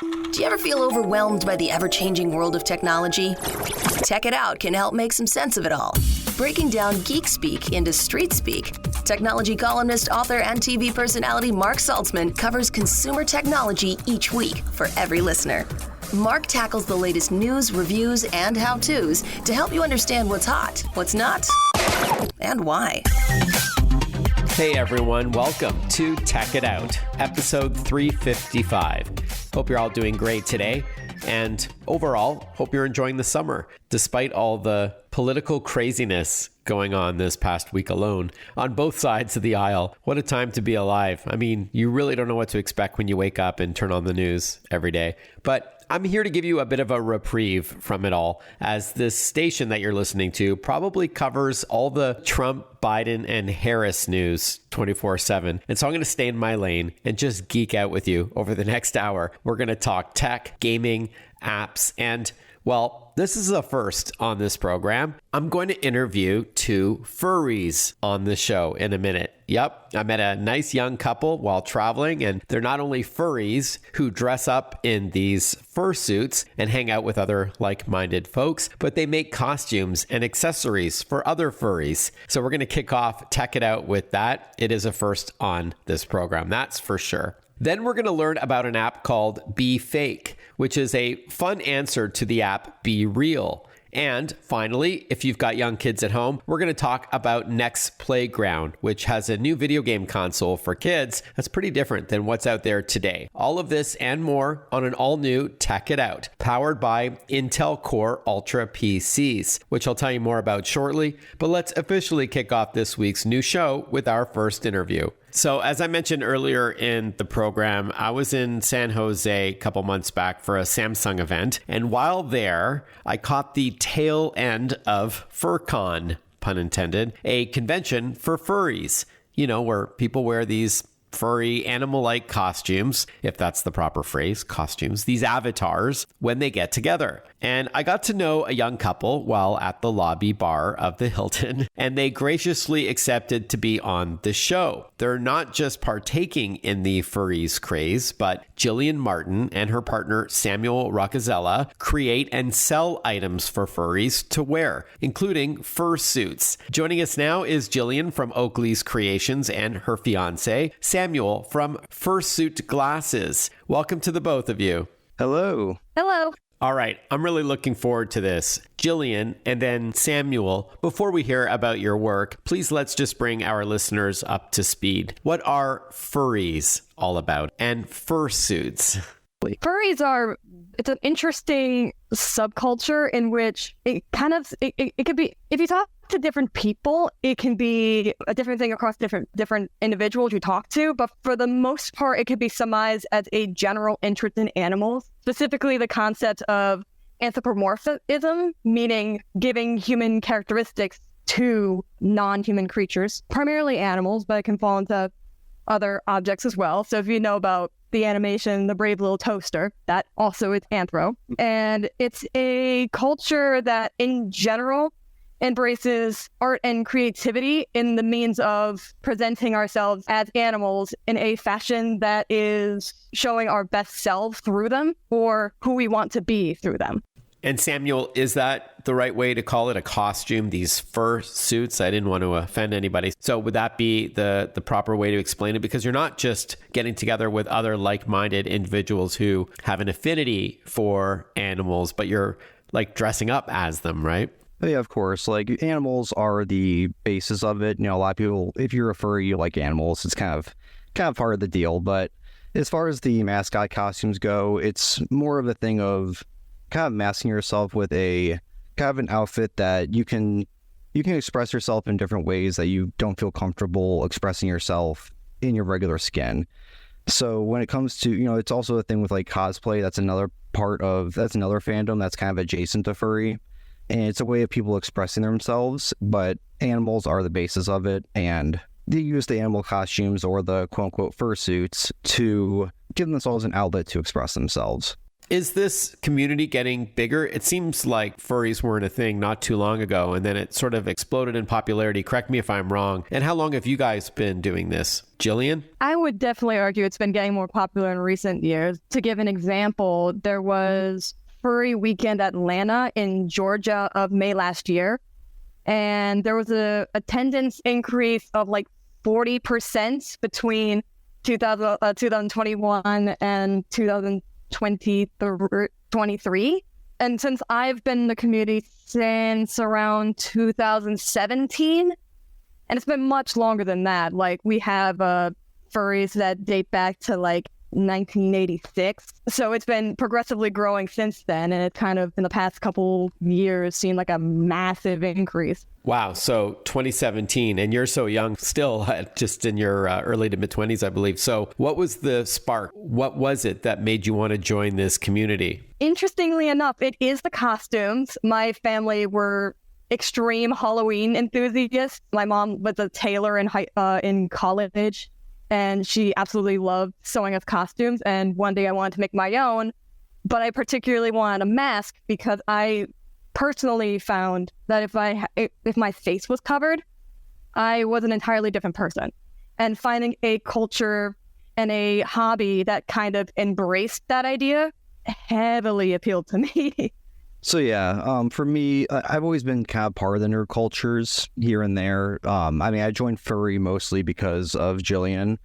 Do you ever feel overwhelmed by the ever-changing world of technology? Tech It Out can help make some sense of it all. Breaking down geek speak into street speak, technology columnist, author, and TV personality Mark Saltzman covers consumer technology each week for every listener. Mark tackles the latest news, reviews, and how-tos to help you understand what's hot, what's not, and why. Hey everyone, welcome to Tech It Out, episode 355. Hope you're all doing great today, and overall, hope you're enjoying the summer, despite all the political craziness going on this past week alone, on both sides of the aisle. What a time to be alive. I mean, you really don't know what to expect when you wake up and turn on the news every day, but I'm here to give you a bit of a reprieve from it all, as this station that you're listening to probably covers all the Trump, Biden, and Harris news 24/7. And so I'm going to stay in my lane and just geek out with you over the next hour. We're going to talk tech, gaming, apps, and, well, this is a first on this program. I'm going to interview two furries on the show in a minute. Yep, I met a nice young couple while traveling, and they're not only furries who dress up in these fursuits and hang out with other like-minded folks, but they make costumes and accessories for other furries. So we're going to kick off Tech It Out with that. It is a first on this program, that's for sure. Then we're going to learn about an app called BeFake, which is a fun answer to the app BeReal. And finally, if you've got young kids at home, we're going to talk about Nex Playground, which has a new video game console for kids that's pretty different than what's out there today. All of this and more on an all-new Tech It Out, powered by Intel Core Ultra PCs, which I'll tell you more about shortly. But let's officially kick off this week's new show with our first interview. So as I mentioned earlier in the program, I was in San Jose a couple months back for a Samsung event. And while there, I caught the tail end of FurCon, pun intended, a convention for furries, you know, where people wear these furry animal-like costumes, if that's the proper phrase, costumes, these avatars, when they get together. And I got to know a young couple while at the lobby bar of the Hilton, and they graciously accepted to be on the show. They're not just partaking in the furries craze, but Gillian Martin and her partner Samuel Rocazella create and sell items for furries to wear, including fursuits. Joining us now is Gillian from Oakley's Creations and her fiance, Samuel from Fursuit Glasses. Welcome to the both of you. Hello. Hello. All right, I'm really looking forward to this. Gillian and then Samuel, before we hear about your work, please let's just bring our listeners up to speed. What are furries all about and fursuits? Furries are, it's an interesting subculture in which it could be, if you talk to different people, it can be a different thing across different individuals you talk to, but for the most part, it could be summarized as a general interest in animals, specifically the concept of anthropomorphism, meaning giving human characteristics to non-human creatures, primarily animals, but it can fall into other objects as well. So if you know about the animation, The Brave Little Toaster, that also is anthro. And it's a culture that in general embraces art and creativity in the means of presenting ourselves as animals in a fashion that is showing our best selves through them or who we want to be through them. And Samuel, is that the right way to call it, a costume, these fur suits? I didn't want to offend anybody. So would that be the proper way to explain it? Because you're not just getting together with other like-minded individuals who have an affinity for animals, but you're like dressing up as them, right? Yeah, of course. Like, animals are the basis of it. You know, a lot of people, if you're a furry, you like animals. It's kind of part of the deal. But as far as the mascot costumes go, it's more of a thing of kind of masking yourself with a kind of an outfit that you can express yourself in different ways that you don't feel comfortable expressing yourself in your regular skin. So when it comes to, you know, it's also a thing with like cosplay. That's another fandom that's kind of adjacent to furry. And it's a way of people expressing themselves, but animals are the basis of it. And they use the animal costumes or the quote unquote fursuits to give themselves an outlet to express themselves. Is this community getting bigger? It seems like furries weren't a thing not too long ago, and then it sort of exploded in popularity. Correct me if I'm wrong. And how long have you guys been doing this? Gillian? I would definitely argue it's been getting more popular in recent years. To give an example, there was Furry Weekend Atlanta in Georgia of May last year, and there was a attendance increase of like 40% between 2021 and 2023. And since I've been in the community since around 2017, and it's been much longer than that. Like, we have furries that date back to like 1986. So it's been progressively growing since then. And it kind of, in the past couple years, seen like a massive increase. Wow. So 2017, and you're so young still, just in your early to mid 20s, I believe. So what was the spark? What was it that made you want to join this community? Interestingly enough, it is the costumes. My family were extreme Halloween enthusiasts. My mom was a tailor in college, and she absolutely loved sewing us costumes. And one day I wanted to make my own, but I particularly wanted a mask because I personally found that if my face was covered, I was an entirely different person. And finding a culture and a hobby that kind of embraced that idea heavily appealed to me. So yeah, for me, I've always been kind of part of the nerd cultures here and there. I mean, I joined furry mostly because of Gillian.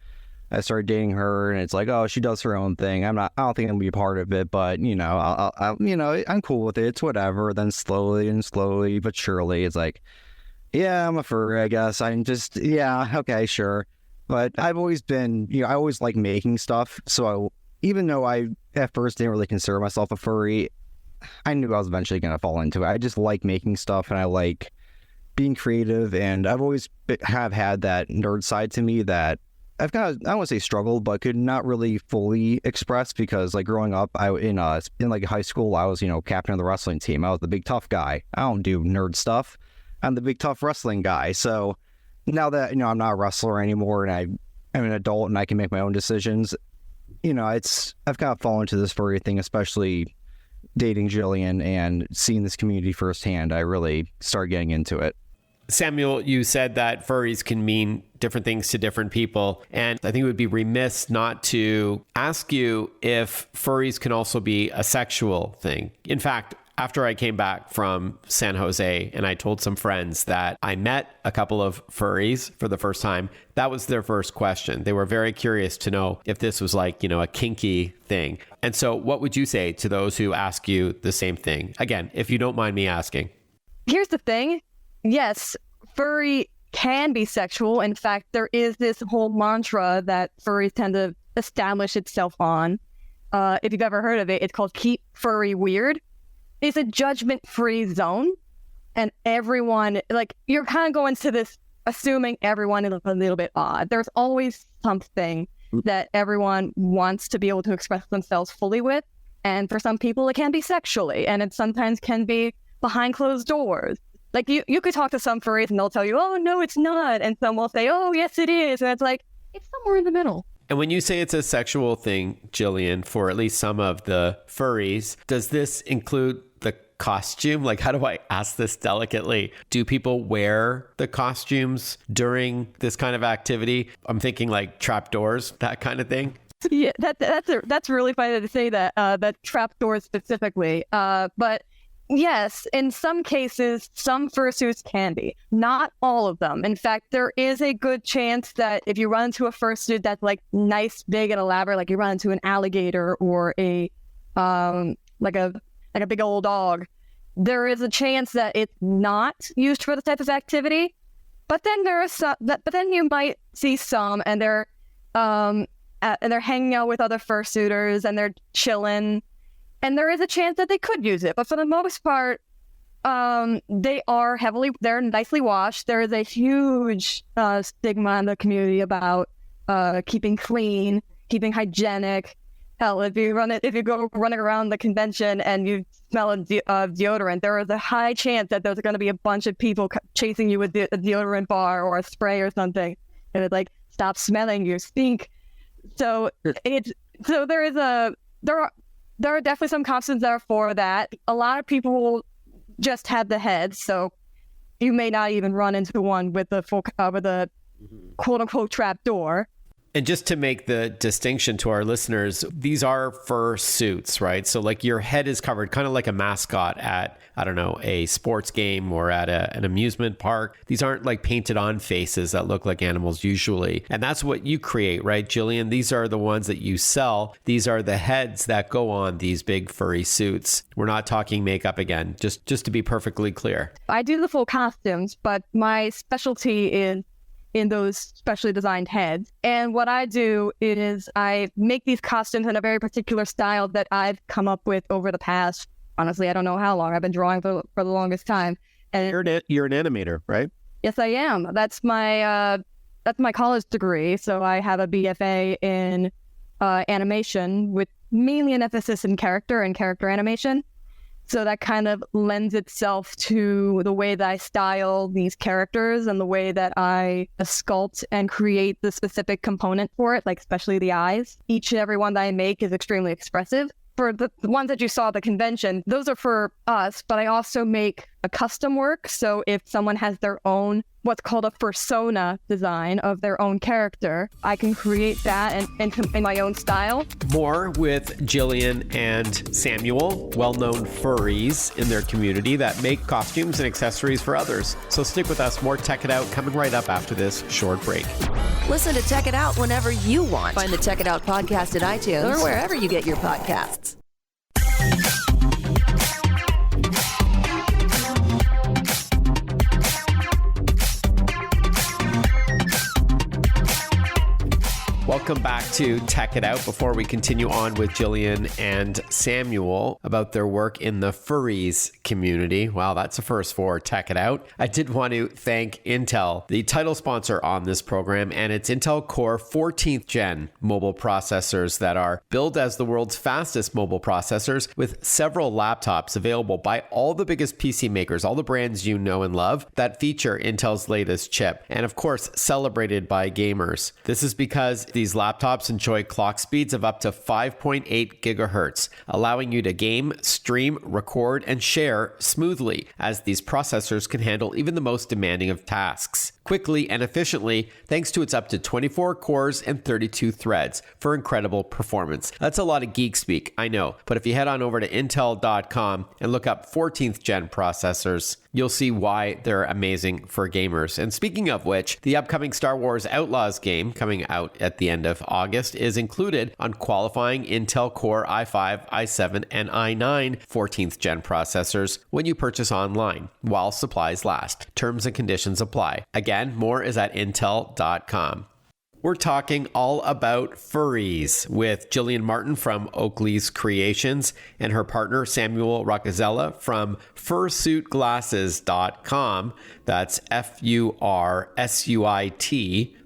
I started dating her, and it's like, oh, she does her own thing. I don't think I'm gonna be a part of it, but I'm cool with it. It's whatever. Then slowly but surely, it's like, yeah, I'm a furry, I guess. Okay, sure. But I've always been, I always like making stuff. So even though I at first didn't really consider myself a furry, I knew I was eventually going to fall into it. I just like making stuff, and I like being creative, and I've always have had that nerd side to me that I've kind of, I don't want to say struggled, but could not really fully express, because like growing up, in like high school, I was, captain of the wrestling team. I was the big tough guy. I don't do nerd stuff. I'm the big tough wrestling guy. So now that, I'm not a wrestler anymore, and I'm an adult and I can make my own decisions, I've kind of fallen into this furry thing, especially dating Gillian and seeing this community firsthand. I really started getting into it. Samuel, you said that furries can mean different things to different people. And I think it would be remiss not to ask you if furries can also be a sexual thing. In fact, after I came back from San Jose and I told some friends that I met a couple of furries for the first time, that was their first question. They were very curious to know if this was like, a kinky thing. And so what would you say to those who ask you the same thing? Again, if you don't mind me asking. Here's the thing. Yes, furry can be sexual. In fact, there is this whole mantra that furries tend to establish itself on. If you've ever heard of it, it's called Keep Furry Weird. It's a judgment-free zone, and everyone, like, you're kind of going to this assuming everyone is a little bit odd. There's always something that everyone wants to be able to express themselves fully with, and for some people it can be sexually, and it sometimes can be behind closed doors. Like, you could talk to some furries and they'll tell you, oh, no, it's not, and some will say, oh, yes, it is, and it's like, it's somewhere in the middle. And when you say it's a sexual thing, Gillian, for at least some of the furries, does this include the costume? Like, how do I ask this delicately? Do people wear the costumes during this kind of activity? I'm thinking like trapdoors, that kind of thing. Yeah, that's really funny to say that trapdoors specifically. But yes, in some cases, some fursuits can be. Not all of them. In fact, there is a good chance that if you run into a fursuit that's like nice, big, and elaborate, like you run into an alligator or a like a big old dog, there is a chance that it's not used for the type of activity. But then there are some. But then you might see some, and they're hanging out with other fursuiters, and they're chilling. And there is a chance that they could use it, but for the most part, they're nicely washed. There is a huge stigma in the community about keeping clean, keeping hygienic. Hell, if you go running around the convention and you smell of deodorant, there is a high chance that there's going to be a bunch of people chasing you with a deodorant bar or a spray or something, and it's like, stop smelling, you stink. So there there are definitely some costumes that are for that. A lot of people just have the head, so you may not even run into one with the full with a quote unquote trap door. And just to make the distinction to our listeners, these are fur suits, right? So like your head is covered kind of like a mascot at, I don't know, a sports game or at an amusement park. These aren't like painted on faces that look like animals usually. And that's what you create, right, Gillian? These are the ones that you sell. These are the heads that go on these big furry suits. We're not talking makeup again, just to be perfectly clear. I do the full costumes, but my specialty is in those specially designed heads. And what I do is I make these costumes in a very particular style that I've come up with over the past, honestly, I don't know how long. I've been drawing for the longest time. And You're an animator, right? Yes, I am. That's my college degree. So I have a BFA in animation with mainly an emphasis in character and character animation. So that kind of lends itself to the way that I style these characters and the way that I sculpt and create the specific component for it, like especially the eyes. Each and every one that I make is extremely expressive. For the ones that you saw at the convention, those are for us, but I also make a custom work. So if someone has their own, what's called a fursona design of their own character, I can create that in my own style. More with Gillian and Samuel, well-known furries in their community that make costumes and accessories for others. So stick with us. More Tech It Out coming right up after this short break. Listen to Tech It Out whenever you want. Find the Tech It Out podcast at iTunes or wherever you get your podcasts. Welcome back to Tech It Out. Before we continue on with Gillian and Samuel about their work in the furries community, wow, that's a first for Tech It Out. I did want to thank Intel, the title sponsor on this program, and its Intel Core 14th Gen mobile processors that are billed as the world's fastest mobile processors, with several laptops available by all the biggest PC makers, all the brands you know and love that feature Intel's latest chip, and of course celebrated by gamers. This is because these laptops enjoy clock speeds of up to 5.8 gigahertz, allowing you to game, stream, record, and share smoothly, as these processors can handle even the most demanding of tasks quickly and efficiently, thanks to its up to 24 cores and 32 threads for incredible performance. That's a lot of geek speak, I know, but if you head on over to Intel.com and look up 14th gen processors, you'll see why they're amazing for gamers. And speaking of which, the upcoming Star Wars Outlaws game coming out at the end of August is included on qualifying Intel Core i5, i7, and i9 14th gen processors when you purchase online, while supplies last. Terms and conditions apply. Again, more is at Intel.com. We're talking all about furries with Gillian Martin from Oakley's Creations and her partner Samuel Rocazella from fursuitglasses.com. That's FURSUIT,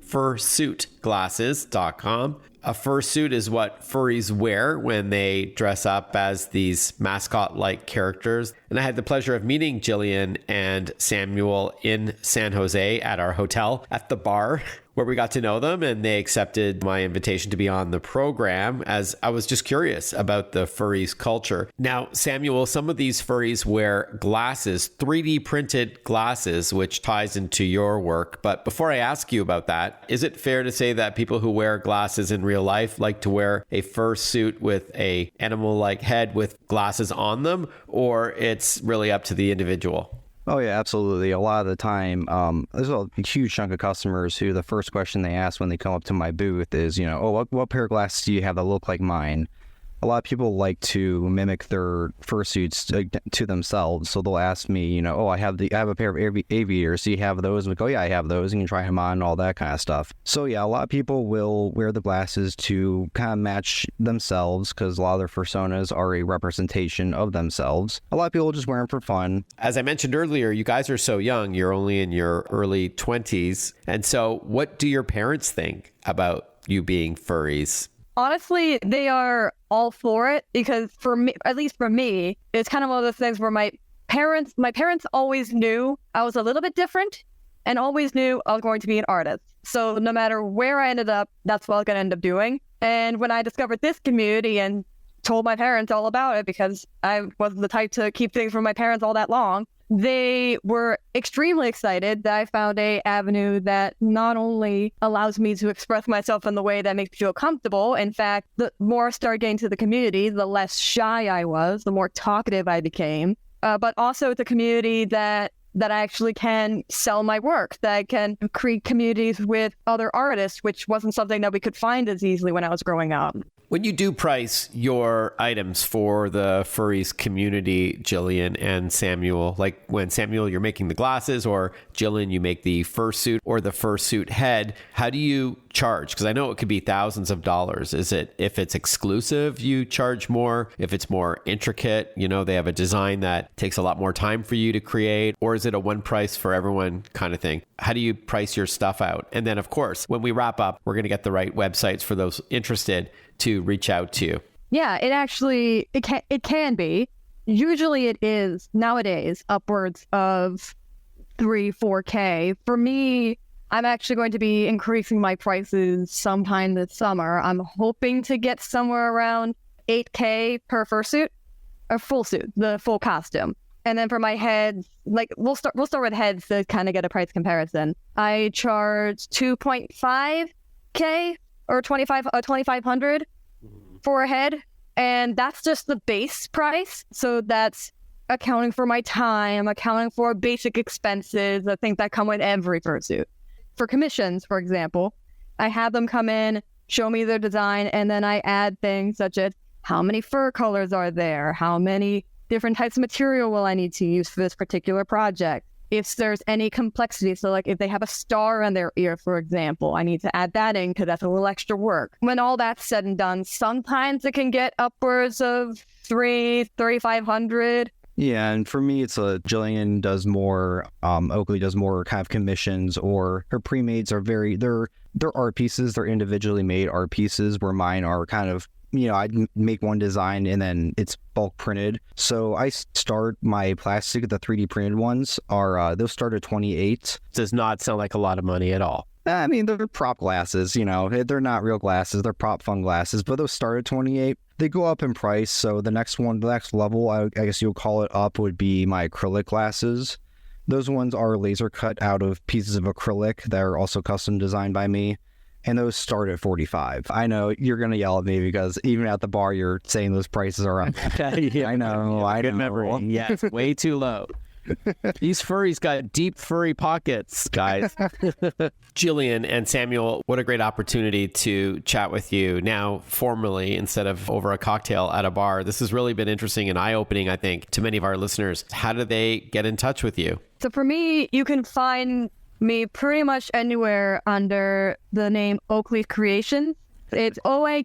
fursuitglasses.com. A fursuit is what furries wear when they dress up as these mascot-like characters. And I had the pleasure of meeting Gillian and Samuel in San Jose at our hotel at the bar, where we got to know them, and they accepted my invitation to be on the program, as I was just curious about the furries culture. Now, Samuel, some of these furries wear glasses, 3D printed glasses, which ties into your work. But before I ask you about that, is it fair to say that people who wear glasses in real life like to wear a fursuit with a animal-like head with glasses on them, or it's really up to the individual? Oh, yeah, absolutely. A lot of the time, there's a huge chunk of customers who the first question they ask when they come up to my booth is, what pair of glasses do you have that look like mine? A lot of people like to mimic their fursuits to themselves. So they'll ask me, I have a pair of aviators. Do you have those? I'm like, oh, yeah, I have those. And you can try them on and all that kind of stuff. So, yeah, a lot of people will wear the glasses to kind of match themselves, because a lot of their personas are a representation of themselves. A lot of people just wear them for fun. As I mentioned earlier, you guys are so young. You're only in your early 20s. And so what do your parents think about you being furries? Honestly, they are all for it, because for me, at least for me, it's kind of one of those things where my parents always knew I was a little bit different and always knew I was going to be an artist. So no matter where I ended up, that's what I was going to end up doing. And when I discovered this community and told my parents all about it because I wasn't the type to keep things from my parents all that long. They were extremely excited that I found a avenue that not only allows me to express myself in the way that makes me feel comfortable. In fact, the more I started getting to the community, the less shy I was, the more talkative I became. But also it's a community that I actually can sell my work, that I can create communities with other artists, which wasn't something that we could find as easily when I was growing up. When you do price your items for the furries community, Gillian and Samuel, like when Samuel, you're making the glasses, or Gillian, you make the fursuit or the fursuit head, how do you charge? Because I know it could be thousands of dollars. Is it, if it's exclusive, you charge more? If it's more intricate, you know, they have a design that takes a lot more time for you to create, or is it a one price for everyone kind of thing? How do you price your stuff out? And then, of course, when we wrap up, we're going to get the right websites for those interested to reach out to. Yeah, it can be. Usually it is nowadays upwards of 3-4K. For me, I'm actually going to be increasing my prices sometime this summer. I'm hoping to get somewhere around 8K per fursuit, or full suit, the full costume. And then for my heads, like we'll start with heads to kind of get a price comparison. I charge 2.5K or 2,500 for a head, and that's just the base price. So that's accounting for my time, accounting for basic expenses, the things that come with every fursuit. For commissions, for example, I have them come in, show me their design, and then I add things such as how many fur colors are there, how many different types of material will I need to use for this particular project. If there's any complexity, so like if they have a star on their ear, for example, I need to add that in because that's a little extra work. When all that's said and done, sometimes it can get upwards of $3,500. Yeah, and for me, it's Gillian does more, Oakley does more kind of commissions, or her pre-mades are they're art pieces, they're individually made art pieces, where mine are kind of, you know, I'd make one design and then it's bulk printed. So I start my plastic, the 3D printed ones are, those start at 28. Does not sound like a lot of money at all. I mean, they're prop glasses, you know, they're not real glasses, they're prop fun glasses, but those start at 28. They go up in price. So the next level, I guess you'll call it up, would be my acrylic glasses. Those ones are laser cut out of pieces of acrylic that are also custom designed by me. And those start at 45. I know you're going to yell at me because even at the bar, you're saying those prices are up. Yeah, I know. I good memory. Yes, way too low. These furries got deep furry pockets, guys. Gillian and Samuel, what a great opportunity to chat with you now formally instead of over a cocktail at a bar. This has really been interesting and eye-opening, I think, to many of our listeners. How do they get in touch with you? So for me, you can find me pretty much anywhere under the name Oakley Creation. It's Oakley,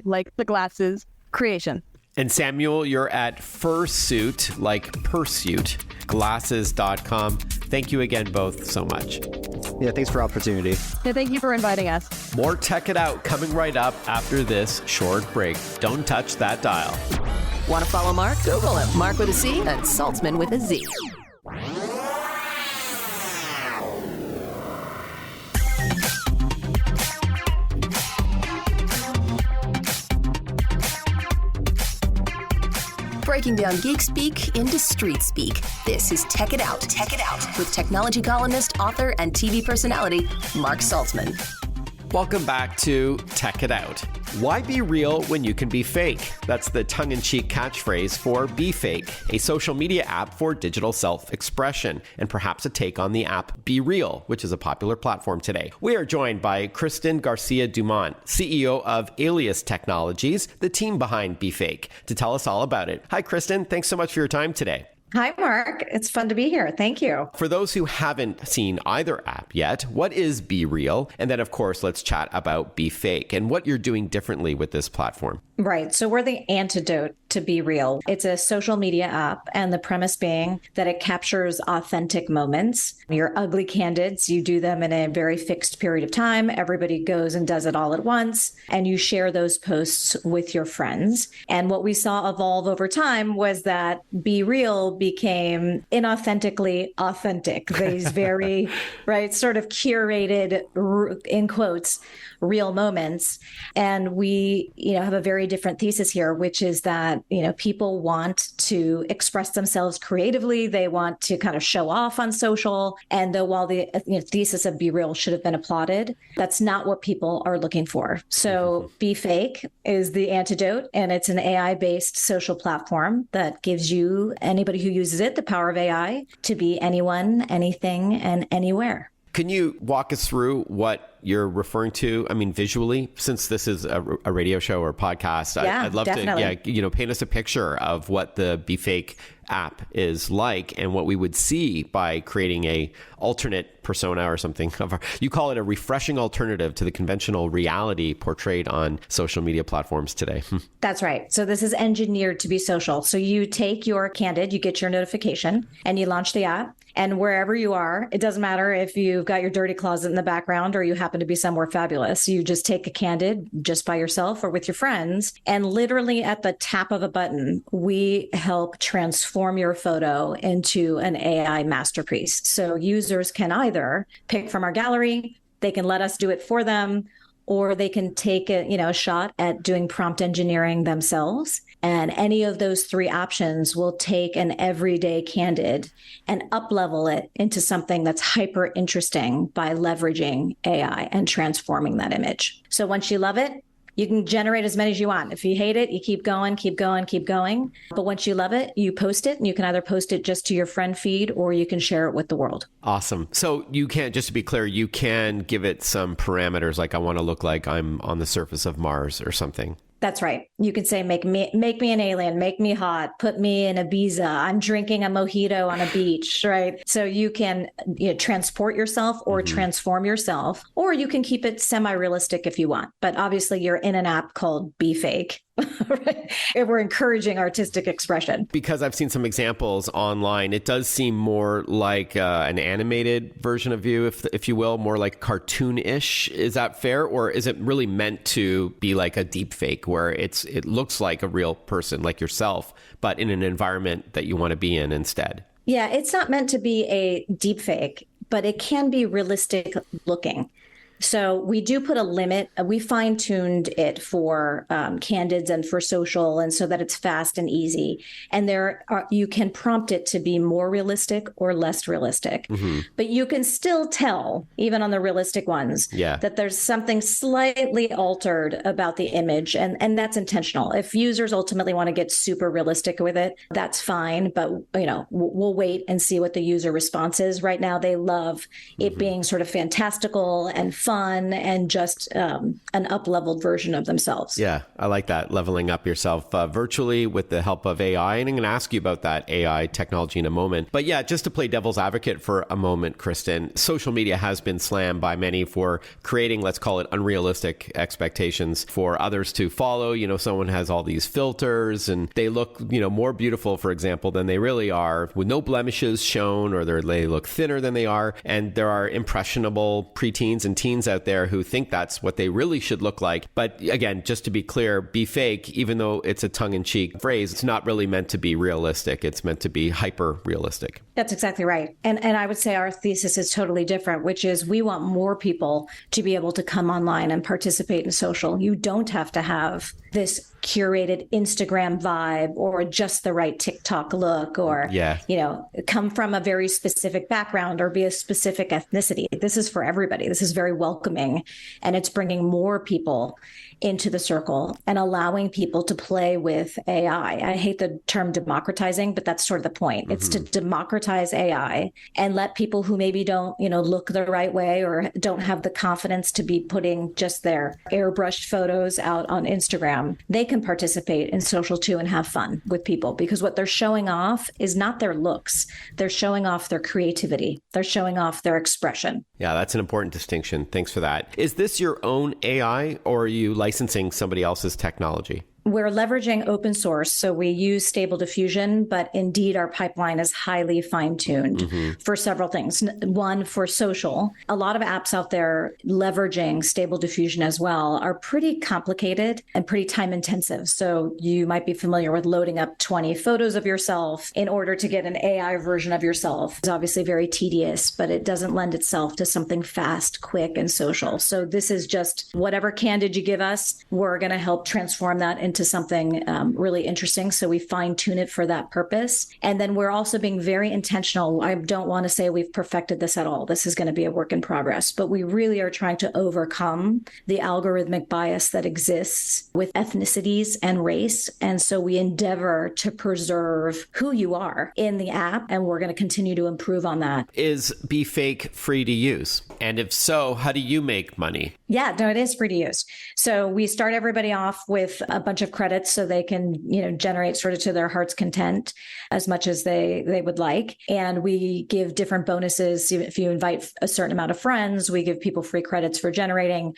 like the glasses, creation. And Samuel, you're at Fursuit, like Pursuit, glasses.com. Thank you again both so much. Yeah, thanks for the opportunity. Yeah, thank you for inviting us. More Tech It Out coming right up after this short break. Don't touch that dial. Want to follow Mark? Google him. Mark with a C and Saltzman with a Z. Breaking down geek speak into street speak. This is Tech It Out. Tech It Out with technology columnist, author, and TV personality Mark Saltzman. Welcome back to Tech It Out. Why be real when you can be fake? That's the tongue-in-cheek catchphrase for BeFake, a social media app for digital self-expression, and perhaps a take on the app BeReal, which is a popular platform today. We are joined by Kristen Garcia Dumont, CEO of Alias Technologies, the team behind BeFake, to tell us all about it. Hi, Kristen. Thanks so much for your time today. Hi, Mark. It's fun to be here. Thank you. For those who haven't seen either app yet, what is BeReal? And then, of course, let's chat about BeFake and what you're doing differently with this platform. Right. So we're the antidote to BeReal. It's a social media app, and the premise being that it captures authentic moments. Your ugly candids, you do them in a very fixed period of time. Everybody goes and does it all at once, and you share those posts with your friends. And what we saw evolve over time was that BeReal became inauthentically authentic. These very, right, sort of curated, in quotes, real moments. And we, have a very different thesis here, which is that, people want to express themselves creatively. They want to kind of show off on social. And though while the thesis of BeReal should have been applauded, that's not what people are looking for. So BeFake is the antidote, and it's an AI-based social platform that gives you, anybody who uses it, the power of AI to be anyone, anything, and anywhere. Can you walk us through what you're referring to? I mean, visually, since this is a radio show or podcast, I'd love definitely. to, paint us a picture of what the BeFake app is like and what we would see by creating a alternate persona or something. You call it a refreshing alternative to the conventional reality portrayed on social media platforms today. That's right. So this is engineered to be social. So you take your candid, you get your notification, and you launch the app. And wherever you are, it doesn't matter if you've got your dirty closet in the background or you happen to be somewhere fabulous. You just take a candid just by yourself or with your friends. And literally at the tap of a button, we help transform your photo into an AI masterpiece. So users can either pick from our gallery, they can let us do it for them, or they can take a shot at doing prompt engineering themselves. And any of those three options will take an everyday candid and up-level it into something that's hyper interesting by leveraging AI and transforming that image. So once you love it, you can generate as many as you want. If you hate it, you keep going, keep going, keep going. But once you love it, you post it, and you can either post it just to your friend feed or you can share it with the world. Awesome. So you can, just to be clear, you can give it some parameters, like I want to look like I'm on the surface of Mars or something. That's right. You can say, make me an alien, make me hot, put me in Ibiza. I'm drinking a mojito on a beach, right? So you can transport yourself or transform yourself, or you can keep it semi-realistic if you want. But obviously you're in an app called BeFake. Right? If we're encouraging artistic expression. Because I've seen some examples online, it does seem more like an animated version of you, if you will, more like cartoon-ish. Is that fair? Or is it really meant to be like a deep fake where it looks like a real person like yourself, but in an environment that you want to be in instead? Yeah, it's not meant to be a deep fake, but it can be realistic looking. So we do put a limit. We fine-tuned it for candids and for social, and so that it's fast and easy. And you can prompt it to be more realistic or less realistic. But you can still tell, even on the realistic ones, that there's something slightly altered about the image, and that's intentional. If users ultimately want to get super realistic with it, that's fine. But we'll wait and see what the user response is. Right now, they love it being sort of fantastical and fun and just an up-leveled version of themselves. Yeah, I like that. Leveling up yourself virtually with the help of AI. And I'm going to ask you about that AI technology in a moment. But yeah, just to play devil's advocate for a moment, Kristen, social media has been slammed by many for creating, let's call it, unrealistic expectations for others to follow. Someone has all these filters and they look, more beautiful, for example, than they really are, with no blemishes shown, or they look thinner than they are. And there are impressionable preteens and teens out there who think that's what they really should look like. But again, just to be clear, BeFake, even though it's a tongue-in-cheek phrase, it's not really meant to be realistic. It's meant to be hyper-realistic. That's exactly right. And I would say our thesis is totally different, which is we want more people to be able to come online and participate in social. You don't have to have this curated Instagram vibe or just the right TikTok look or, come from a very specific background or be a specific ethnicity. This is for everybody. This is very welcoming, and it's bringing more people into the circle and allowing people to play with AI. I hate the term democratizing, but that's sort of the point. It's to democratize AI and let people who maybe don't, look the right way or don't have the confidence to be putting just their airbrushed photos out on Instagram, they can participate in social too and have fun with people, because what they're showing off is not their looks. They're showing off their creativity. They're showing off their expression. Yeah, that's an important distinction. Thanks for that. Is this your own AI, or are you licensing somebody else's technology? We're leveraging open source. So we use Stable Diffusion, but indeed our pipeline is highly fine-tuned for several things. One, for social. A lot of apps out there leveraging Stable Diffusion as well are pretty complicated and pretty time intensive. So you might be familiar with loading up 20 photos of yourself in order to get an AI version of yourself. It's obviously very tedious, but it doesn't lend itself to something fast, quick, and social. So this is just whatever candid you give us, we're going to help transform that into something really interesting. So we fine tune it for that purpose. And then we're also being very intentional. I don't want to say we've perfected this at all. This is going to be a work in progress, but we really are trying to overcome the algorithmic bias that exists with ethnicities and race. And so we endeavor to preserve who you are in the app, and we're going to continue to improve on that. Is BeFake free to use? And if so, how do you make money? Yeah, no, it is free to use. So we start everybody off with a bunch of credits so they can, generate sort of to their heart's content as much as they would like. And we give different bonuses. If you invite a certain amount of friends, we give people free credits for generating.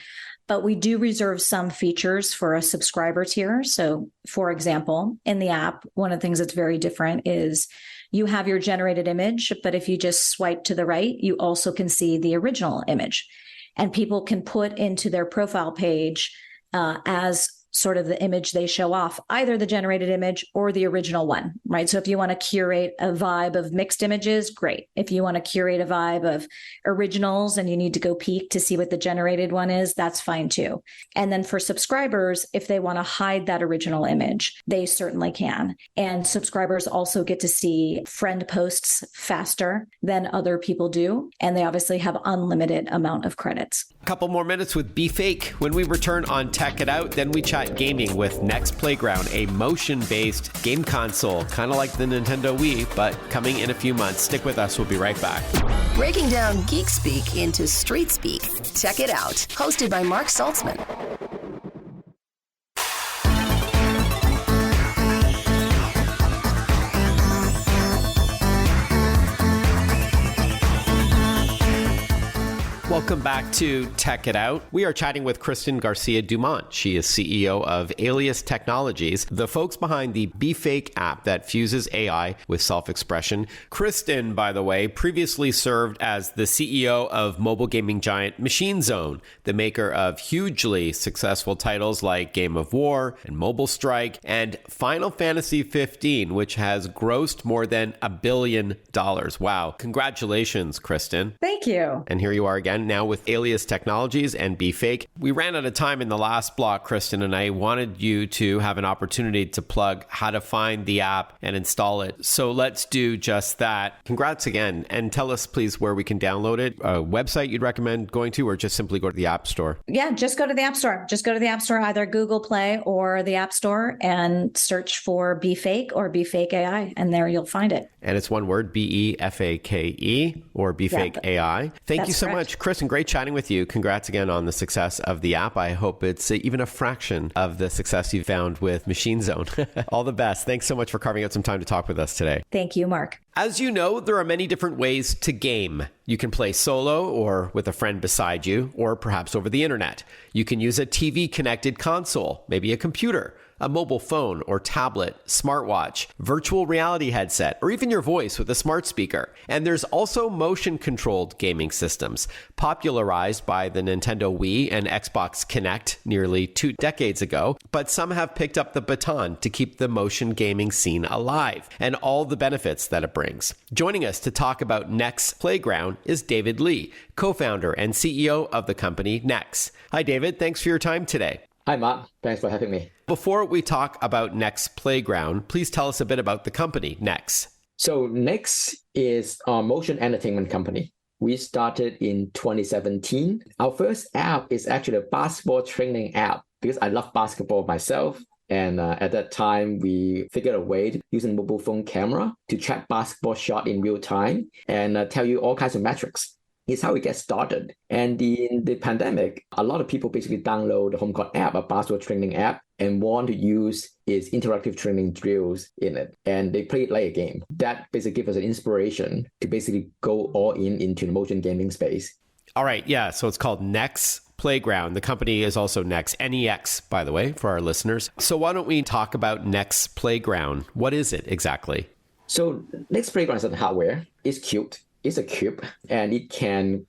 But we do reserve some features for a subscriber tier. So, for example, in the app, one of the things that's very different is you have your generated image, but if you just swipe to the right, you also can see the original image. And people can put into their profile page as sort of the image they show off, either the generated image or the original one, right? So if you want to curate a vibe of mixed images, great. If you want to curate a vibe of originals and you need to go peek to see what the generated one is, that's fine too. And then for subscribers, if they want to hide that original image, they certainly can. And subscribers also get to see friend posts faster than other people do. And they obviously have unlimited amount of credits. A couple more minutes with BeFake. When we return on Tech It Out, then we chat gaming with Nex Playground, a motion-based game console, kind of like the Nintendo Wii, but coming in a few months. Stick with us. We'll be right back. Breaking down geek speak into street speak. Tech It Out, hosted by Mark Saltzman. Welcome back to Tech It Out. We are chatting with Kristen Garcia Dumont. She is CEO of Alias Technologies, the folks behind the BeFake app that fuses AI with self-expression. Kristen, by the way, previously served as the CEO of mobile gaming giant Machine Zone, the maker of hugely successful titles like Game of War and Mobile Strike and Final Fantasy 15, which has grossed more than $1 billion. Wow. Congratulations, Kristen. Thank you. And here you are again now with Alias Technologies and BeFake. We ran out of time in the last block, Kristen, and I wanted you to have an opportunity to plug how to find the app and install it. So let's do just that. Congrats again. And tell us, please, where we can download it, a website you'd recommend going to, or just simply go to the App Store. Yeah, just go to the App Store. Just go to the App Store, either Google Play or the App Store, and search for BeFake or BeFake AI, and there you'll find it. And it's one word, BeFake or BeFake AI. Thank you so much, Kristen. Great chatting with you. Congrats again on the success of the app. I hope it's even a fraction of the success you found with Machine Zone. All the best. Thanks so much for carving out some time to talk with us today. Thank you, Mark. As you know, there are many different ways to game. You can play solo or with a friend beside you, or perhaps over the internet. You can use a TV-connected console, maybe a computer, a mobile phone or tablet, smartwatch, virtual reality headset, or even your voice with a smart speaker. And there's also motion-controlled gaming systems, popularized by the Nintendo Wii and Xbox Kinect nearly 2 decades ago, but some have picked up the baton to keep the motion gaming scene alive and all the benefits that it brings. Joining us to talk about Nex Playground is David Lee, co-founder and CEO of the company Nex. Hi, David. Thanks for your time today. Hi, Mark. Thanks for having me. Before we talk about Nex Playground, please tell us a bit about the company, Nex. So Nex is a motion entertainment company. We started in 2017. Our first app is actually a basketball training app because I love basketball myself. And at that time, we figured a way to use a mobile phone camera to track basketball shot in real time and tell you all kinds of metrics. It's how we get started. And in the pandemic, a lot of people basically download the HomeCourt app, a basketball training app, and want to use its interactive training drills in it. And they play it like a game. That basically gives us an inspiration to basically go all into the motion gaming space. All right. Yeah. So it's called Nex Playground. The company is also Nex, Nex, by the way, for our listeners. So why don't we talk about Nex Playground? What is it exactly? So Nex Playground is a hardware. It's cute. It's a cube, and it can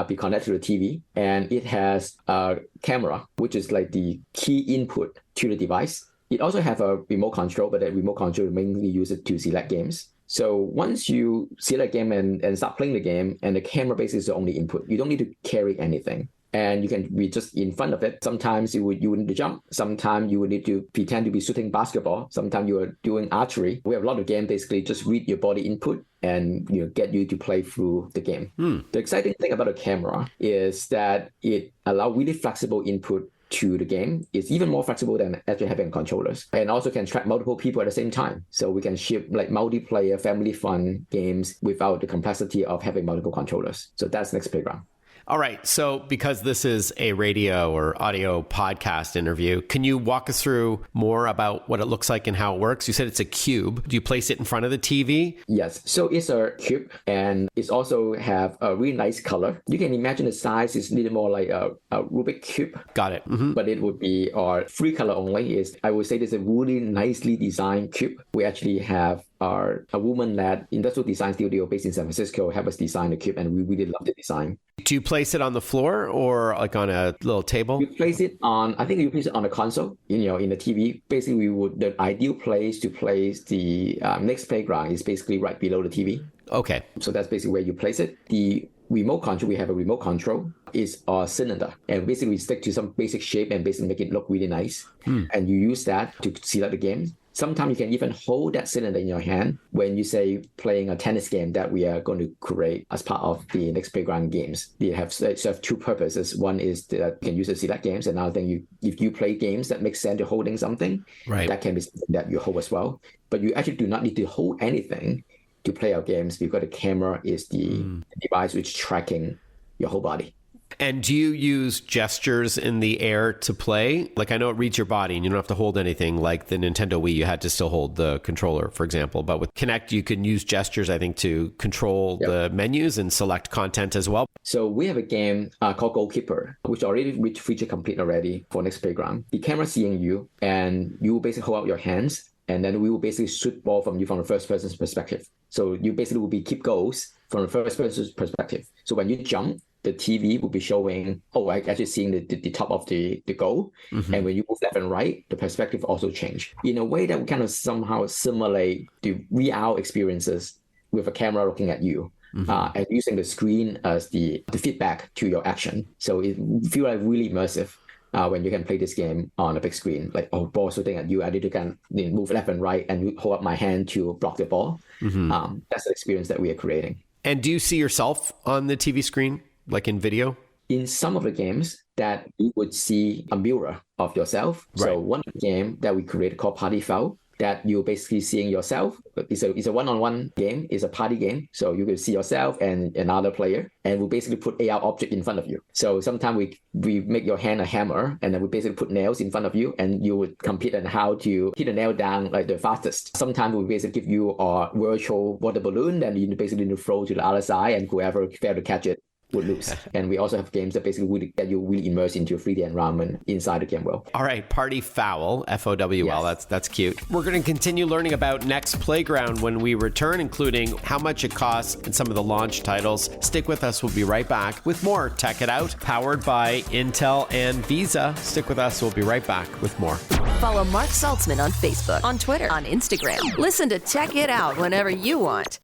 be connected to the TV, and it has a camera, which is like the key input to the device. It also have a remote control, but that remote control mainly use it to select games. So once you select a game and start playing the game, and the camera basically is the only input, you don't need to carry anything. And you can be just in front of it. Sometimes you would need to jump. Sometimes you would need to pretend to be shooting basketball. Sometimes you are doing archery. We have a lot of games basically just read your body input and get you to play through the game. The exciting thing about a camera is that it allows really flexible input to the game. It's even more flexible than actually having controllers, and also can track multiple people at the same time. So we can ship like multiplayer, family fun games without the complexity of having multiple controllers. So that's Nex Playground. All right. So because this is a radio or audio podcast interview, can you walk us through more about what it looks like and how it works? You said it's a cube. Do you place it in front of the TV? Yes. So it's a cube, and it's also have a really nice color. You can imagine the size is a little more like a Rubik cube. Got it. Mm-hmm. But it would be three color only. I would say this is a really nicely designed cube. We actually have a woman-led industrial design studio based in San Francisco help us design the cube, and we really love the design. Do you place it on the floor or like on a little table? You place it on, I think you place it on a console, in the TV. Basically, the ideal place to place the Nex Playground is basically right below the TV. Okay. So that's basically where you place it. The remote control, we have a remote control, is a cylinder. And basically we stick to some basic shape and basically make it look really nice. And you use that to select the game. Sometimes you can even hold that cylinder in your hand when you say playing a tennis game that we are going to create as part of the Nex Playground games. They serve two purposes. One is that you can use it to select games. Another thing, if you play games that make sense, you're holding something, right, that can be something that you hold as well. But you actually do not need to hold anything to play our games because the camera is the device which is tracking your whole body. And do you use gestures in the air to play? Like, I know it reads your body and you don't have to hold anything like the Nintendo Wii. You had to still hold the controller, for example. But with Kinect, you can use gestures, I think, to control the menus and select content as well. So we have a game called Goalkeeper, which already reached feature complete already for Nex Playground. The camera seeing you, and you basically hold out your hands, and then we will basically shoot ball from you from the first person's perspective. So you basically will keep goals from the first person's perspective. So when you jump, the TV will be showing, actually seeing the top of the goal. Mm-hmm. And when you move left and right, the perspective also change. In a way that we kind of somehow simulate the VR experiences with a camera looking at you. Mm-hmm. And using the screen as the feedback to your action. So it feels like really immersive. When you can play this game on a big screen, like, ball shooting at you, I need to kind of move left and right and hold up my hand to block the ball. Mm-hmm. That's the experience that we are creating. And do you see yourself on the TV screen, like in video? In some of the games that you would see a mirror of yourself. Right. So one game that we created called Party Foul, that you're basically seeing yourself. It's a one-on-one game. It's a party game. So you can see yourself and another player, and we basically put AR object in front of you. So sometimes we make your hand a hammer, and then we basically put nails in front of you, and you would compete on how to hit a nail down like the fastest. Sometimes we basically give you a virtual water balloon, and you basically need to throw to the other side, and whoever fails to catch it would lose. And we also have games that basically would get you really immersed into a 3D environment inside the game world. All right, Party Foul, FOWL, yes. That's cute. We're going to continue learning about Nex Playground when we return, including how much it costs and some of the launch titles. Stick with us. We'll be right back with more Tech It Out, powered by Intel and Visa. Stick with us. We'll be right back with more. Follow Mark Saltzman on Facebook, on Twitter, on Instagram. Listen to Tech It Out whenever you want.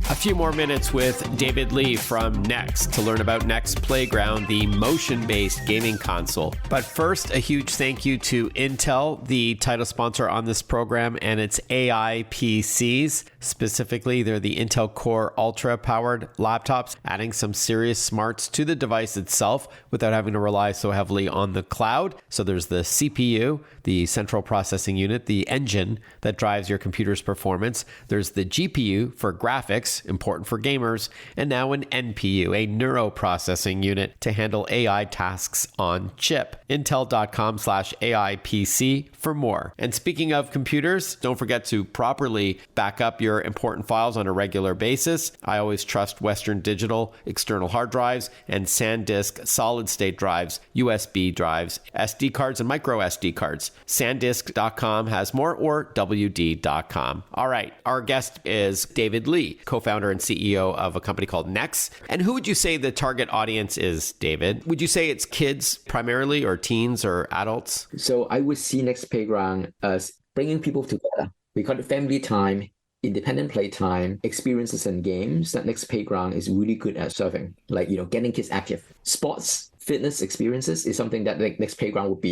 A few more minutes with David Lee from Nex to learn about Nex Playground, the motion-based gaming console. But first, a huge thank you to Intel, the title sponsor on this program, and its AI PCs. Specifically, they're the Intel Core Ultra-powered laptops, adding some serious smarts to the device itself without having to rely so heavily on the cloud. So there's the CPU, the central processing unit, the engine that drives your computer's performance. There's the GPU for graphics, important for gamers, and now an NPU, a neuroprocessing unit to handle AI tasks on chip. Intel.com/AI PC for more. And speaking of computers, don't forget to properly back up your important files on a regular basis. I always trust Western Digital external hard drives and SanDisk solid-state drives, USB drives, SD cards, and micro SD cards. SanDisk.com has more, or WD.com. All right, our guest is David Lee, co-founder and CEO of a company called Nex. And who would you say the target audience is, David? Would you say it's kids primarily, or teens, or adults? So I would see Nex Playground as bringing people together. We call it family time, independent playtime, experiences and games that Nex Playground is really good at serving, like, getting kids active. Sports, fitness experiences is something that Nex Playground would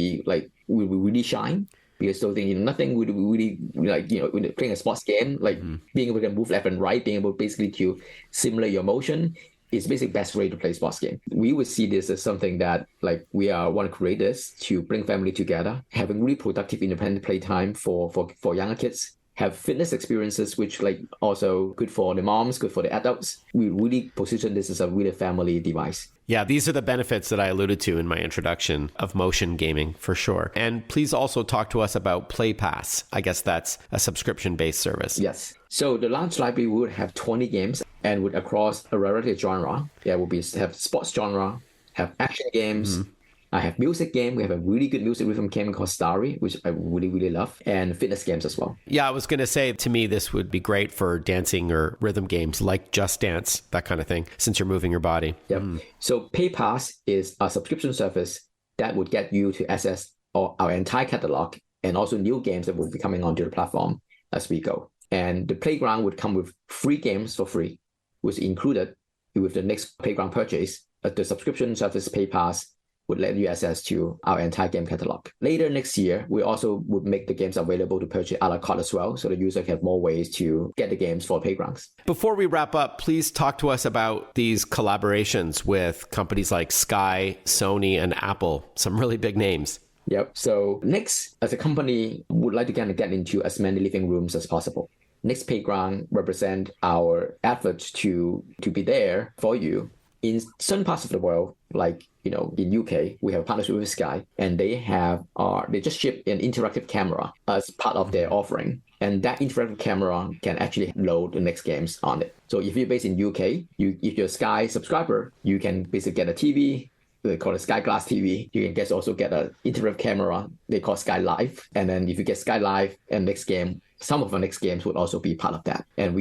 really shine. Because so nothing would really playing a sports game, being able to move left and right, being able basically to simulate your motion is basically best way to play sports game. We would see this as something that we want to create this to bring family together, having really productive independent playtime for younger kids, have fitness experiences, which also good for the moms, good for the adults. We really position this as a really family device. Yeah, these are the benefits that I alluded to in my introduction of motion gaming, for sure. And please also talk to us about Play Pass. I guess that's a subscription-based service. Yes. So the launch library would have 20 games and would across a variety of genre. Yeah, have sports genre, have action games. I have music game. We have a really good music rhythm game called Starry, which I really, really love, and fitness games as well. Yeah, I was going to say, to me, this would be great for dancing or rhythm games like Just Dance, that kind of thing, since you're moving your body. Yep. So Pay Pass is a subscription service that would get you to access our entire catalog and also new games that will be coming onto the platform as we go. And the playground would come with free games for free, which is included with the Nex Playground purchase. The subscription service Pay Pass would let you access to our entire game catalog. Later next year, we also would make the games available to purchase a la carte as well, so the user can have more ways to get the games for playgrounds. Before we wrap up, please talk to us about these collaborations with companies like Sky, Sony, and Apple, some really big names. Yep. So Nex, as a company, would like to kind of get into as many living rooms as possible. Nex Playground represent our efforts to be there for you in certain parts of the world, like in UK, we have a partnership with Sky, and they just shipped an interactive camera as part of their offering, and that interactive camera can actually load the Nex games on it. So if you're based in UK, if you're a Sky subscriber, you can basically get a TV. They call it Sky Glass TV. You can also get an interactive camera they call Sky Live, and then if you get Sky Live and Nex game, some of our Nex games would also be part of that. And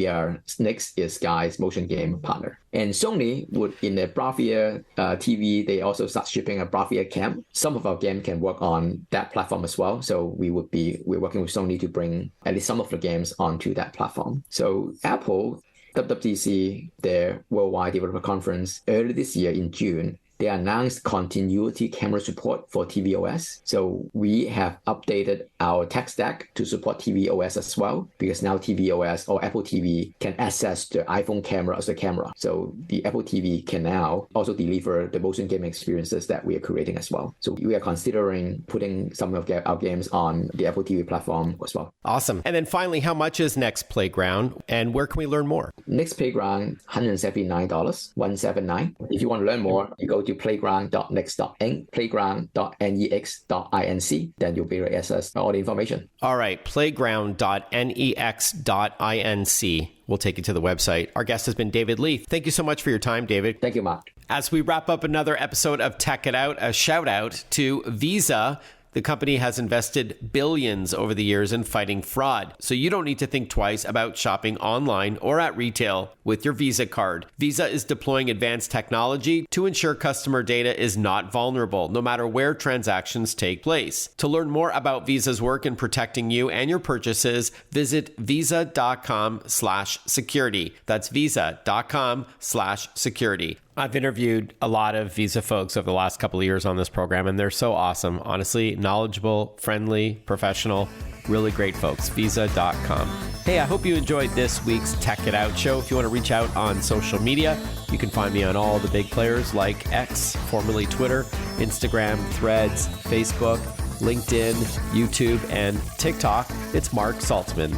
Nex is Sky's motion game partner. And Sony would, in their Bravia TV, they also start shipping a Bravia Cam. Some of our games can work on that platform as well. So we're working with Sony to bring at least some of the games onto that platform. So Apple, WWDC, their Worldwide Developer Conference early this year in June, they announced continuity camera support for tvOS. So we have updated our tech stack to support tvOS as well, because now tvOS or Apple TV can access the iPhone camera as a camera. So the Apple TV can now also deliver the motion game experiences that we are creating as well. So we are considering putting some of our games on the Apple TV platform as well. Awesome. And then finally, how much is Nex Playground, and where can we learn more? Nex Playground, $179, $179. If you want to learn more, you go to playground.nex.inc, playground.nex.inc, then you'll be able to access all the information. All right, playground.nex.inc. We'll take you to the website. Our guest has been David Lee. Thank you so much for your time, David. Thank you, Mark. As we wrap up another episode of Tech It Out, a shout out to Visa. The company has invested billions over the years in fighting fraud, so you don't need to think twice about shopping online or at retail with your Visa card. Visa is deploying advanced technology to ensure customer data is not vulnerable, no matter where transactions take place. To learn more about Visa's work in protecting you and your purchases, visit visa.com/security. That's visa.com/security. I've interviewed a lot of Visa folks over the last couple of years on this program, and they're so awesome. Honestly, knowledgeable, friendly, professional, really great folks. Visa.com. Hey, I hope you enjoyed this week's Tech It Out show. If you want to reach out on social media, you can find me on all the big players like X, formerly Twitter, Instagram, Threads, Facebook. LinkedIn, YouTube, and TikTok, it's Mark Saltzman,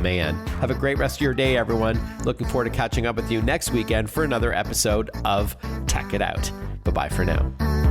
MarkSaltzman. Have a great rest of your day, everyone. Looking forward to catching up with you next weekend for another episode of Tech It Out. Bye-bye for now.